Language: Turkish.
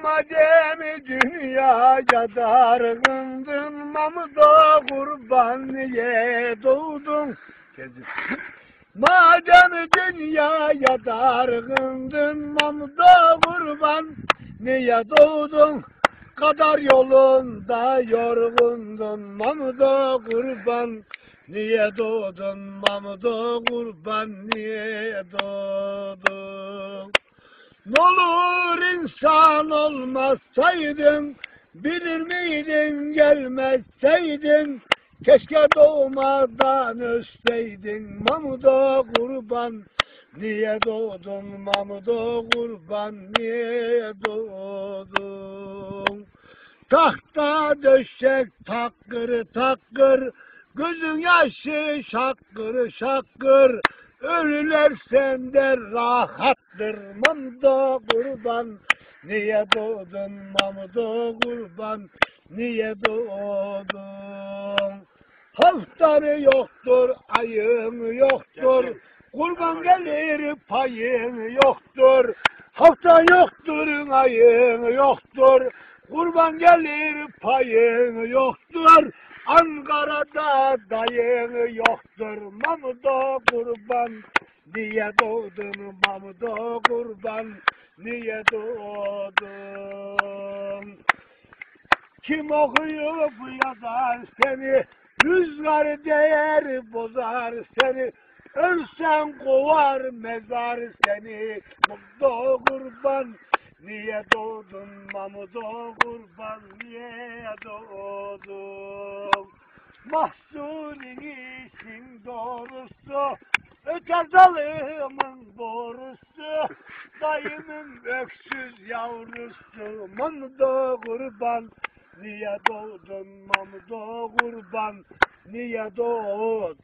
Madem dünyaya dargındın, Mahmud'a kurban niye doğdun? Madem dünyaya dargındın, Mahmud'a kurban niye doğdun? Kadar yolunda yorgundun, Mahmud'a kurban niye doğdun? Mahmud'a kurban niye doğdun? N'olur insan olmasaydın, bilir miydin gelmezseydin, keşke doğmadan ölseydin. Mahmud'a kurban niye doğdun? Mahmud'a kurban niye doğdun? Tahta döşek takır takır, gözün yaşı şakır şakır, ölüler sende rahattır. Mahmud'a kurban niye doğdun? Mahmud'a kurban niye doğdun? Haftanı yoktur, ayın yoktur, kurban gelir payın yoktur. Haftan yoktur, ayın yoktur, kurban gelir payın yoktur. Ankara'da dayın yoktur, Mahmud'a kurban niye doğdun? Mahmud'a kurban niye doğdun? Kim okuyup yazar seni, rüzgar değer bozar seni, ölsen kovar mezar seni. Mahmud'a kurban niye doğdun? Mahmud'a kurban niye doğdun? Mahzunun işin doğrusu, öter dalımın borusu, dayımın öksüz yavrusu. Mahmud'a kurban niye doğdun? Mahmud'a kurban niye doğdun?